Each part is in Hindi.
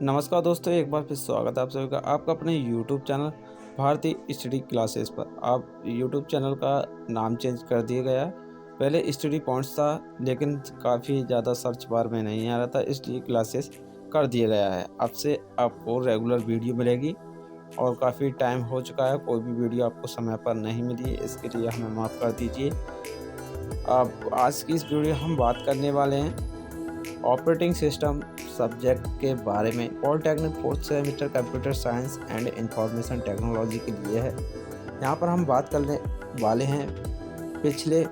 नमस्कार दोस्तों, एक बार फिर स्वागत है आप सभी का आपका अपने YouTube चैनल भारतीय स्टडी क्लासेस पर। आप YouTube चैनल का नाम चेंज कर दिया गया है। पहले स्टडी पॉइंट्स था, लेकिन काफ़ी ज़्यादा सर्च बार में नहीं आ रहा था, इसलिए क्लासेस कर दिया गया है। अब से आपको रेगुलर वीडियो मिलेगी और काफ़ी टाइम हो चुका है, कोई भी वीडियो आपको समय पर नहीं मिली है, इसके लिए हमें माफ़ कर दीजिए। अब आज की इस वीडियो हम बात करने वाले हैं ऑपरेटिंग सिस्टम सब्जेक्ट के बारे में। Polytechnic fourth semester computer science and information technology के लिए है। यहाँ पर हम बात करने वाले हैं पिछले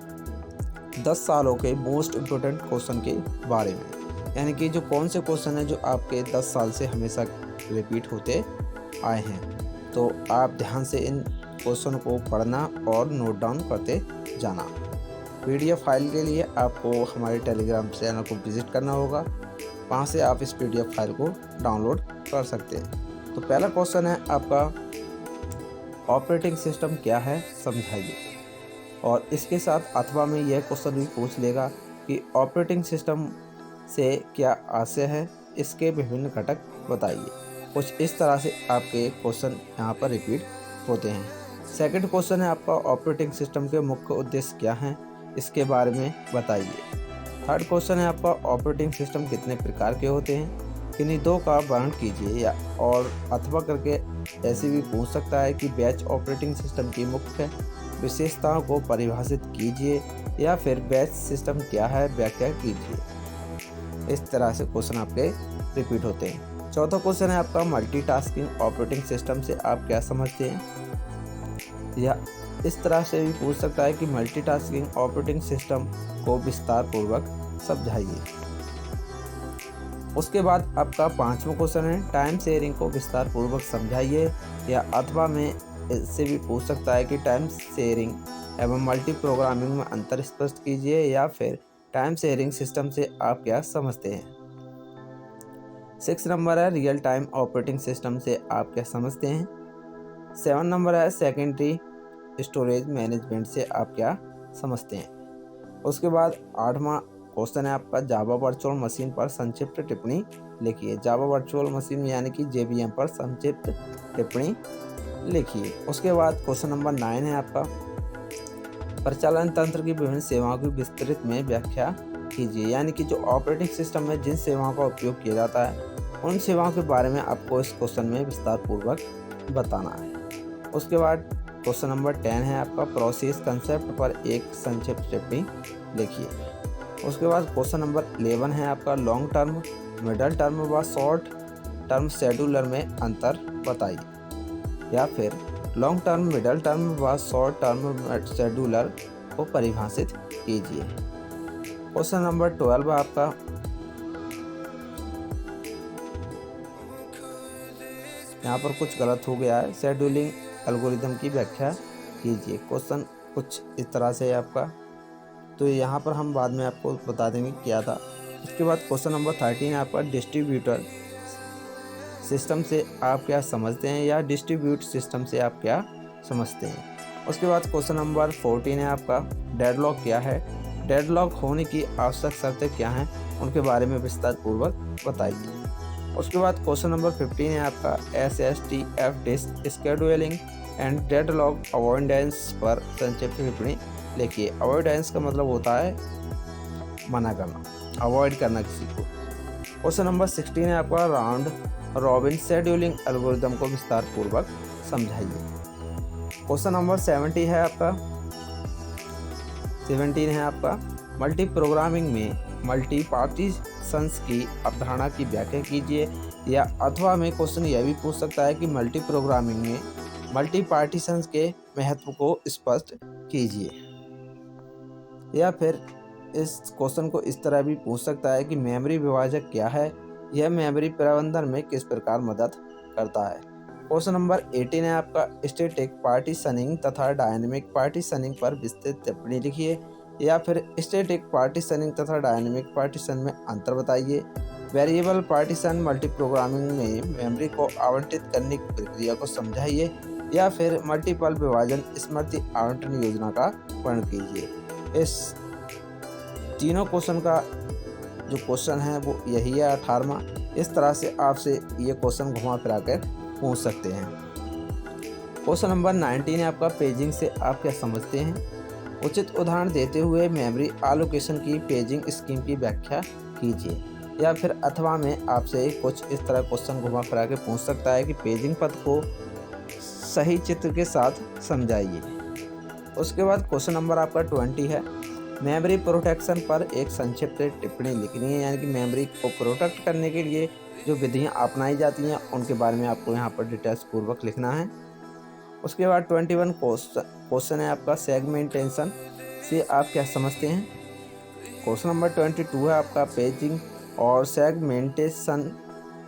10 सालों के मोस्ट इम्पोर्टेंट क्वेश्चन के बारे में, यानी कि जो कौन से क्वेश्चन हैं जो आपके 10 साल से हमेशा रिपीट होते आए हैं। तो आप ध्यान से इन क्वेश्चन को पढ़ना और नोट डाउन करते जाना। PDF फाइल के लिए आपको हमारे टेलीग्राम चैनल को विज़िट करना होगा, वहाँ से आप इस PDF फाइल को डाउनलोड कर सकते हैं। तो पहला क्वेश्चन है आपका, ऑपरेटिंग सिस्टम क्या है समझाइए। और इसके साथ अथवा में यह क्वेश्चन भी पूछ लेगा कि ऑपरेटिंग सिस्टम से क्या आशय है, इसके विभिन्न घटक बताइए। कुछ इस तरह से आपके क्वेश्चन यहाँ पर रिपीट होते हैं। सेकंड क्वेश्चन है आपका, ऑपरेटिंग सिस्टम के मुख्य उद्देश्य क्या हैं, इसके बारे में बताइए। थर्ड क्वेश्चन है आपका, ऑपरेटिंग सिस्टम कितने प्रकार के होते हैं, किन्हीं दो का वर्णन कीजिए। या और अथवा करके ऐसे भी पूछ सकता है कि बैच ऑपरेटिंग सिस्टम की मुख्य विशेषताओं को परिभाषित कीजिए, या फिर बैच सिस्टम क्या है व्याख्या कीजिए। इस तरह से क्वेश्चन आपके रिपीट होते हैं। चौथा क्वेश्चन है आपका, मल्टीटास्किंग ऑपरेटिंग सिस्टम से आप क्या समझते हैं। या इस तरह से भी पूछ सकता है कि मल्टीटास्किंग ऑपरेटिंग सिस्टम को विस्तार पूर्वक समझाइए। उसके बाद आपका पांचवा क्वेश्चन है, टाइम शेयरिंग को विस्तार पूर्वक समझाइए। या अथवा में इससे भी पूछ सकता है कि टाइम शेयरिंग एवं मल्टी प्रोग्रामिंग में अंतर स्पष्ट कीजिए। या फिर टाइम शेयरिंग सिस्टम से आप क्या समझते हैं। 6 नंबर है, रियल टाइम ऑपरेटिंग सिस्टम से आप क्या समझते हैं। 7 नंबर है, सेकेंडरी स्टोरेज मैनेजमेंट से आप क्या समझते हैं। उसके बाद 8वां क्वेश्चन है आपका, जावा वर्चुअल मशीन पर संक्षिप्त टिप्पणी लिखिए। जावा वर्चुअल मशीन यानी कि JVM पर संक्षिप्त टिप्पणी लिखिए। उसके बाद क्वेश्चन नंबर 9 है आपका, परिचालन तंत्र की विभिन्न सेवाओं की विस्तृत में व्याख्या कीजिए। यानी कि जो ऑपरेटिंग सिस्टम में जिन सेवाओं का उपयोग किया जाता है, उन सेवाओं के बारे में आपको इस क्वेश्चन में विस्तार पूर्वक बताना है। उसके बाद क्वेश्चन नंबर 10 है आपका, प्रोसेस कंसेप्ट पर एक संक्षिप्त टिप्पणी लिखिए। उसके बाद क्वेश्चन नंबर 11 है आपका, लॉन्ग टर्म, मिडल टर्म व शॉर्ट टर्म शेड्यूलर में अंतर बताइए। या फिर लॉन्ग टर्म, मिडल टर्म व शॉर्ट टर्म शेड्यूलर को परिभाषित कीजिए। क्वेश्चन नंबर 12 है आपका, यहाँ पर कुछ गलत हो गया है, शेड्यूलिंग एल्गोरिदम की व्याख्या कीजिए। क्वेश्चन कुछ इस तरह से है आपका, तो यहाँ पर हम बाद में आपको बता देंगे क्या था। इसके बाद क्वेश्चन नंबर 13 है आपका, डिस्ट्रीब्यूटर सिस्टम से आप क्या समझते हैं। या डिस्ट्रीब्यूट सिस्टम से आप क्या समझते हैं। उसके बाद क्वेश्चन नंबर 14 है आपका, डेडलॉक क्या है, डेडलॉक होने की आवश्यक शर्तें क्या हैं, उनके बारे में विस्तार पूर्वक बताइए। उसके बाद क्वेश्चन नंबर 15 है आपका, SSTF disk scheduling and deadlock avoidance पर संक्षिप्त टिप्पणी लिखिए। अवॉइडेंस का मतलब होता है मना करना, अवॉइड करना किसी को। क्वेश्चन नंबर 16 है आपका, राउंड रॉबिन शेड्यूलिंग एल्गोरिदम को विस्तार पूर्वक समझाइए। क्वेश्चन नंबर 17 है आपका, मल्टी प्रोग्रामिंग में मल्टी पार्टीशंस की अवधारणा की व्याख्या कीजिए। या अथवा में क्वेश्चन यह भी पूछ सकता है कि मल्टी प्रोग्रामिंग में मल्टी पार्टीशंस के महत्व को स्पष्ट कीजिए। या फिर इस क्वेश्चन को इस तरह भी पूछ सकता है कि मेमोरी विभाजक क्या है, यह मेमोरी प्रबंधन में किस प्रकार मदद करता है। क्वेश्चन नंबर 18 है आपका, स्टैटिक पार्टीशनिंग तथा डायनेमिक पार्टीशनिंग पर विस्तृत टिप्पणी लिखिए। या फिर स्टैटिक पार्टीशनिंग तथा डायनेमिक पार्टीशन में अंतर बताइए। वेरिएबल पार्टीशन मल्टी प्रोग्रामिंग में मेमोरी को आवंटित करने की प्रक्रिया को समझाइए। या फिर मल्टीपल विभाजन स्मृति आवंटन योजना का वर्णन कीजिए। इस तीनों क्वेश्चन का जो क्वेश्चन है वो यही है 18वां। इस तरह से आपसे ये क्वेश्चन घुमा फिरा कर पूछ सकते हैं। क्वेश्चन नंबर 19 है आपका, पेजिंग से आप क्या समझते हैं? उचित उदाहरण देते हुए मेमोरी एलोकेशन की पेजिंग स्कीम की व्याख्या कीजिए। या फिर अथवा में आपसे कुछ इस तरह क्वेश्चन घुमा फिरा के पूछ सकता है कि पेजिंग पद को सही चित्र के साथ समझाइए। उसके बाद क्वेश्चन नंबर आपका 20 है, मेमोरी प्रोटेक्शन पर एक संक्षिप्त टिप्पणी लिखनी है। यानी कि मेमोरी को प्रोटेक्ट करने के लिए जो विधियाँ अपनाई जाती हैं उनके बारे में आपको यहाँ पर डिटेल्स पूर्वक लिखना है। उसके बाद 21 क्वेश्चन है आपका, सेगमेंटेशन से आप क्या समझते हैं? क्वेश्चन नंबर 22 है आपका, पेजिंग और सेगमेंटेशन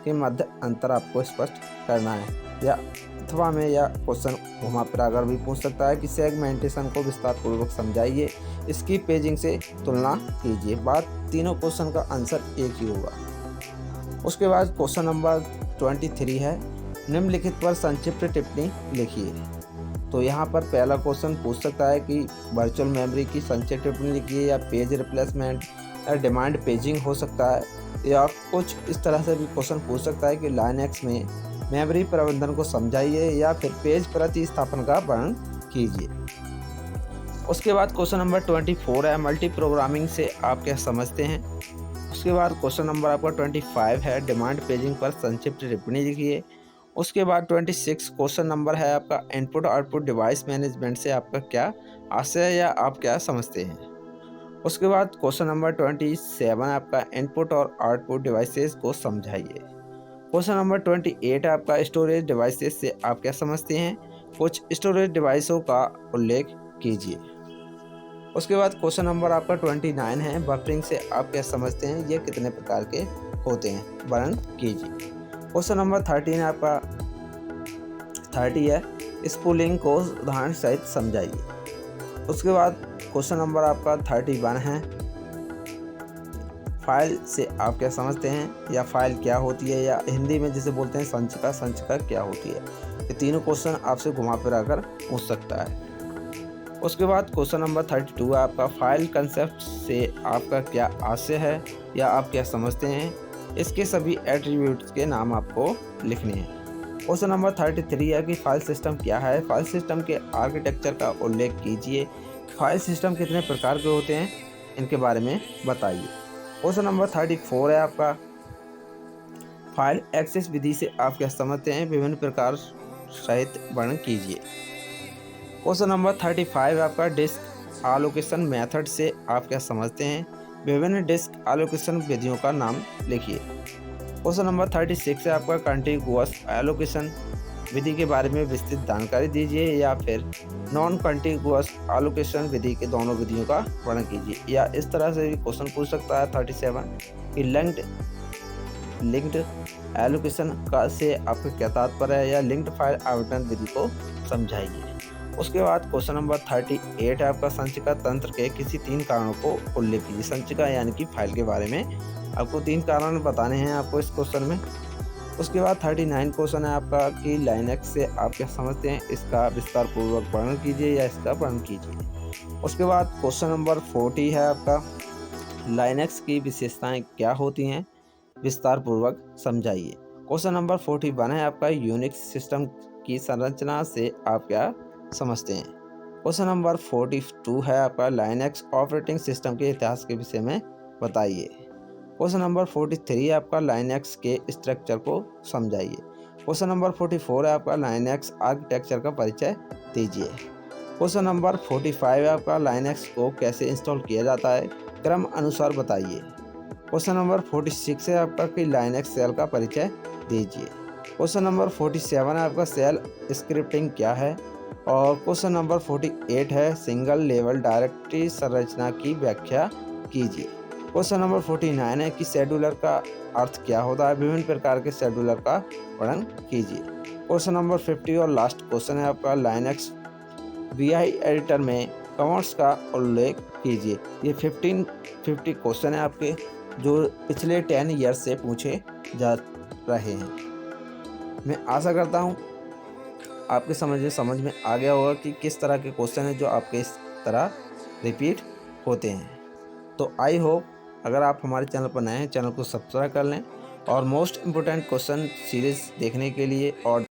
के मध्य अंतर आपको स्पष्ट करना है। या अथवा में या क्वेश्चन घुमा फिरा कर भी पूछ सकता है कि सेगमेंटेशन को विस्तार पूर्वक समझाइए, इसकी पेजिंग से तुलना कीजिए। बात तीनों क्वेश्चन का आंसर एक ही होगा। उसके बाद क्वेश्चन नंबर 23 है, निम्नलिखित पर संक्षिप्त टिप्पणी लिखिए। तो यहाँ पर पहला क्वेश्चन पूछ सकता है कि वर्चुअल मेमोरी की संक्षिप्त टिप्पणी लिखिए, या पेज रिप्लेसमेंट या डिमांड पेजिंग हो सकता है, या कुछ इस तरह से भी क्वेश्चन पूछ सकता है कि लाइनक्स में मेमोरी प्रबंधन को समझाइए, या फिर पेज प्रतिस्थापन का वर्णन कीजिए। उसके बाद क्वेश्चन नंबर 24 है, मल्टी प्रोग्रामिंग से आप क्या समझते हैं? उसके बाद क्वेश्चन नंबर आपका 25 है, डिमांड पेजिंग पर संक्षिप्त टिप्पणी लिखिए। उसके बाद 26 क्वेश्चन नंबर है आपका, इनपुट आउटपुट डिवाइस मैनेजमेंट से आपका क्या आशय है या आप क्या समझते हैं? उसके बाद क्वेश्चन नंबर 27 है आपका, इनपुट और आउटपुट डिवाइसेस को समझाइए। क्वेश्चन नंबर 28 है आपका, स्टोरेज डिवाइसेस से आप क्या समझते हैं? कुछ स्टोरेज डिवाइसों का उल्लेख कीजिए। उसके बाद क्वेश्चन नंबर आपका 29 है, बफरिंग से आप क्या समझते हैं? ये कितने प्रकार के होते हैं, वर्णन कीजिए। क्वेश्चन नंबर 13 है आपका 30 है, स्पूलिंग को उदाहरण सहित समझाइए। उसके बाद क्वेश्चन नंबर आपका 31 है, फाइल से आप क्या समझते हैं, या फाइल क्या होती है, या हिंदी में जिसे बोलते हैं संचिका, संचिका क्या होती है। ये तीनों क्वेश्चन आपसे घुमा फिरा कर पूछ सकता है। उसके बाद क्वेश्चन नंबर 32 है आपका, फाइल कंसेप्ट से आपका क्या आशय है या आप क्या समझते हैं? इसके सभी एट्रीब्यूट्स के नाम आपको लिखने हैं। क्वेश्चन नंबर 33 है कि फाइल सिस्टम क्या है? फाइल सिस्टम के आर्किटेक्चर का उल्लेख कीजिए। फाइल सिस्टम कितने प्रकार के होते हैं, इनके बारे में बताइए। क्वेश्चन नंबर 34 है आपका, फाइल एक्सेस विधि से आप क्या समझते हैं? विभिन्न प्रकार सहित वर्णन कीजिए। क्वेश्चन नंबर 35 है आपका, डिस्क एलोकेशन मेथड से आप क्या समझते हैं? विभिन्न डिस्क एलोकेशन विधियों का नाम लिखिए। क्वेश्चन नंबर 36 है आपका, कंटिगुअस एलोकेशन विधि के बारे में विस्तृत जानकारी दीजिए, या फिर नॉन कंटिगुअस एलोकेशन विधि के दोनों विधियों का वर्णन कीजिए। या इस तरह से भी क्वेश्चन पूछ सकता है 37 कि लिंक्ड एलोकेशन का से आपका क्या तात्पर्य है, या लिंक्ड फाइल आवंटन विधि को समझाइए। उसके बाद क्वेश्चन नंबर 38 है आपका, संचिका तंत्र के किसी 3 कारणों को उल्लेख कीजिए। संचिका यानी कि फाइल के बारे में आपको 3 कारण बताने हैं आपको इस क्वेश्चन में। उसके बाद 39 क्वेश्चन है आपका कि लाइनक्स से आप क्या समझते हैं? इसका विस्तार पूर्वक वर्णन कीजिए या इसका वर्णन कीजिए। उसके बाद क्वेश्चन नंबर 40 है आपका, लाइनक्स की विशेषताएं क्या होती हैं, विस्तार पूर्वक समझाइए। क्वेश्चन नंबर 41 है आपका, यूनिक्स सिस्टम की संरचना से आप क्या समझते हैं। क्वेश्चन नंबर 42 है आपका, लाइनक्स ऑपरेटिंग सिस्टम के इतिहास के विषय में बताइए। क्वेश्चन नंबर 43 है आपका, लाइनक्स के स्ट्रक्चर को समझाइए। क्वेश्चन नंबर 44 है आपका, लाइनक्स आर्किटेक्चर का परिचय दीजिए। क्वेश्चन नंबर 45 है आपका, लाइनक्स को कैसे इंस्टॉल किया जाता है, क्रम अनुसार बताइए। क्वेश्चन नंबर 46 है आपका कि लाइनक्स सेल का परिचय दीजिए। क्वेश्चन नंबर 47 है आपका, सेल स्क्रिप्टिंग क्या है। और क्वेश्चन नंबर 48 है, सिंगल लेवल डायरेक्टरी संरचना की व्याख्या कीजिए। क्वेश्चन नंबर 49 है कि शेड्यूलर का अर्थ क्या होता है, विभिन्न प्रकार के शेड्यूलर का वर्णन कीजिए। क्वेश्चन नंबर 50 और लास्ट क्वेश्चन है आपका, लाइनक्स वीआई एडिटर में कमांड्स का उल्लेख कीजिए। ये 50 क्वेश्चन है आपके, जो पिछले 10 ईयर्स से पूछे जा रहे हैं। मैं आशा करता हूँ आपके समझ में आ गया होगा कि किस तरह के क्वेश्चन हैं जो आपके इस तरह रिपीट होते हैं। तो आई होप अगर आप हमारे चैनल पर नए हैं, चैनल को सब्सक्राइब कर लें और मोस्ट इम्पोर्टेंट क्वेश्चन सीरीज देखने के लिए और